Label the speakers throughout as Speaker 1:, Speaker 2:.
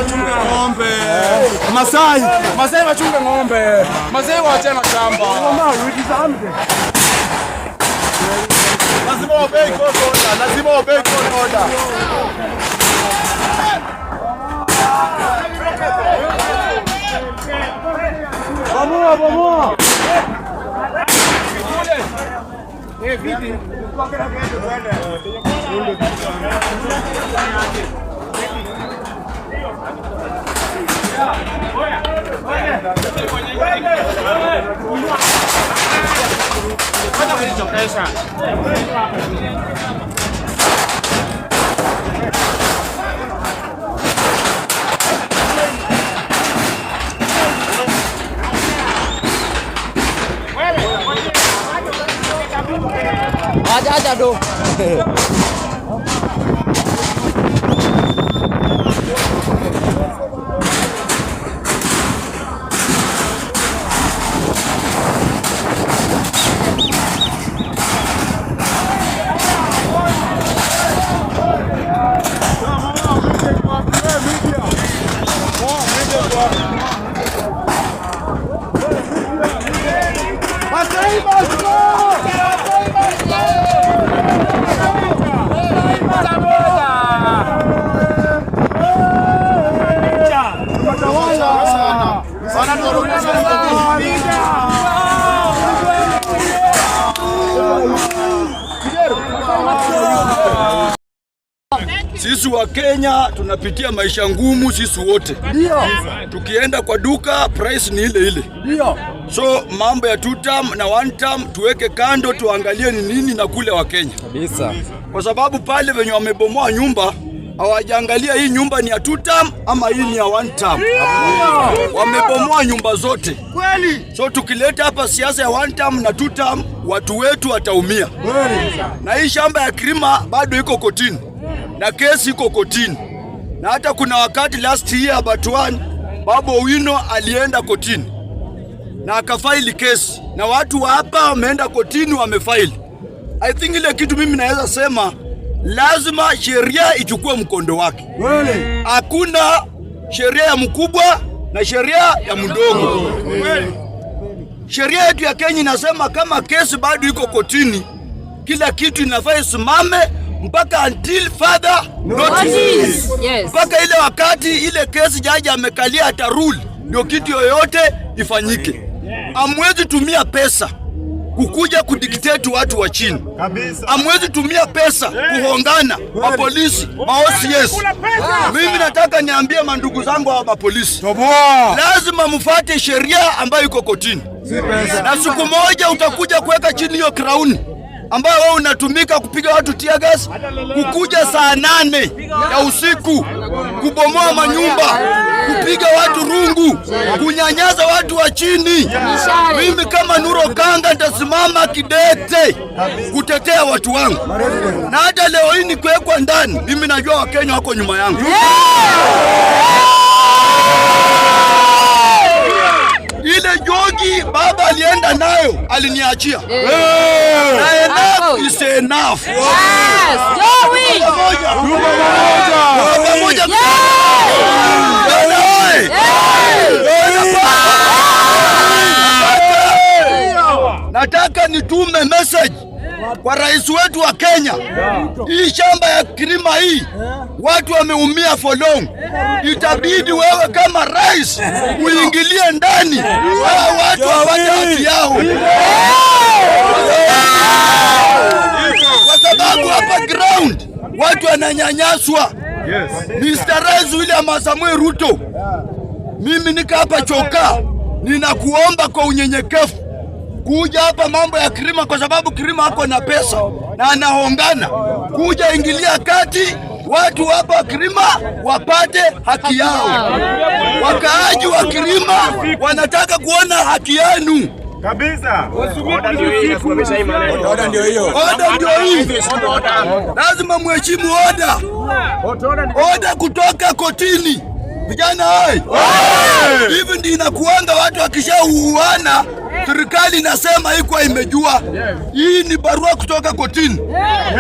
Speaker 1: wachunge ng'ombe. Masai wachunge ng'ombe. Masai waache na shamba. Lazima obey court order. Lazima obey court order. Vamos. Vidi.
Speaker 2: Aja do.
Speaker 3: Sisi wa Kenya tunapitia maisha ngumu sisi wote.
Speaker 2: Ndio.
Speaker 3: Tukienda kwa duka price ni ile ile.
Speaker 2: Ndio.
Speaker 3: So mambo ya 2 term na 1 term tuweke kando, tuangalie ni nini na kule wa Kenya.
Speaker 2: Kabisa.
Speaker 3: Kwa sababu pale wenye wamebomoa nyumba hawajaangalia hii nyumba ni ya 2 term ama hii ni ya 1 term. Wamebomoa nyumba zote.
Speaker 1: Kweli.
Speaker 3: So tukileta hapa siasa ya 1 term na 2 term watu wetu wataumia.
Speaker 1: Kweli.
Speaker 3: Na hii shamba ya Krima bado iko kotini. Na kesi iko kotini. Na hata kuna wakati last year Batuan Babu Owino alienda kotini na akafaili kesi, na watu wa hapa wameenda kotini wamefaili. I think ile kitu mimi naweza sema lazima sheria ichukue mkondo wake.
Speaker 1: Kweli.
Speaker 3: Hakuna sheria ya mkubwa na sheria ya mdogo.
Speaker 1: Kweli.
Speaker 3: Sheria yetu ya Kenya inasema kama kesi bado iko kotini, kila kitu inafaa isimame mpaka until further notice.
Speaker 2: Yes.
Speaker 3: Mpaka ile wakati ile kesi jaji amekalia ata rule ndio kitu yoyote ifanyike. Amwezi tumia pesa kukuja kudictate watu wa chini.
Speaker 1: Kabisa.
Speaker 3: Amwezi tumia pesa kuhongana mapolisi, OCS. Mimi nataka niambie mandugu zangu wa mapolisi. Lazima mfuate sheria ambayo iko kotini. Na siku moja utakuja kuweka chini hiyo crown ambayo wewe unatumika kupiga watu tear gas, kukuja saa 8 ya usiku, kubomoa manyumba, kupiga watu rungu, kunyanyasa watu wa chini. Mimi kama Nuro Kanga nitasimama kidete kutetea watu wangu. Na hata leo hii nikiwekwa ndani, mimi najua Wakenya wako nyuma yangu. Ile jogi baba alienda nayo aliniachia. Na enough is enough.
Speaker 2: Yes, Joey.
Speaker 3: Pamoja. Nataka nitume message kwa rais wetu wa Kenya. Hii shamba ya Krima hii watu wameumia for long. Itabidi wewe kama rais uingilie ndani, watu wapate haki yao. Kwa sababu hapa ground watu wananyanyaswa. Mr. Rais William Samoei Ruto, mimi nika hapa choka, ninakuomba kwa unyenyekevu kuja hapa mambo ya Krima, kwa sababu Krima hako na pesa na anahongana. Kuja ingilia kati, watu hapa Krima wapate haki yao. Wakaaji wa Krima wanataka kuona haki yenu.
Speaker 1: Kabisa.
Speaker 3: Oda ndio hiyo. Lazima mheshimu oda. Oda kutoka kotini. Vijana hai. Hivi ndio inakuanga watu wakishauana Serikali inasema iko imejua. Hii ni barua kutoka kotini.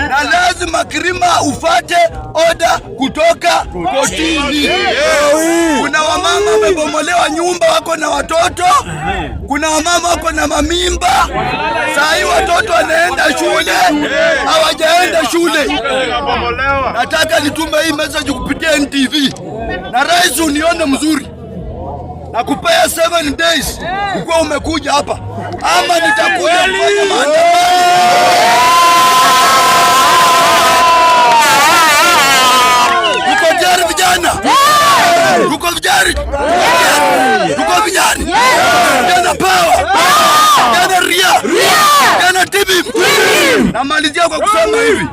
Speaker 3: Na lazima Kirima ufate oda kutoka kotini. Kuna wamama wamebomolewa nyumba wako na watoto. Kuna wamama wako na mamimba. Saa hii watoto wanaenda shule, hawajaenda shule. Nataka nitume hii message kupitia NTV. Na rais unione mzuri. Na kupea 7 days uko umekuja hapa. Ama nitakuja kufanya maandamano. Uko tayari vijana? Uko vijana? Uko vijana? Vijana power. Vijana ria. Vijana tibi. Namalizia kwa kusema hivi.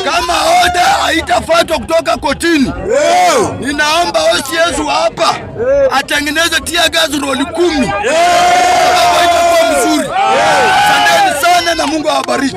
Speaker 3: Kama oda haitafuatwa kutoka kotini, ninaomba OCS hapa atengeneze tear gas roll 10. Itakuwa mzuri. Asanteni sana na Mungu awabariki.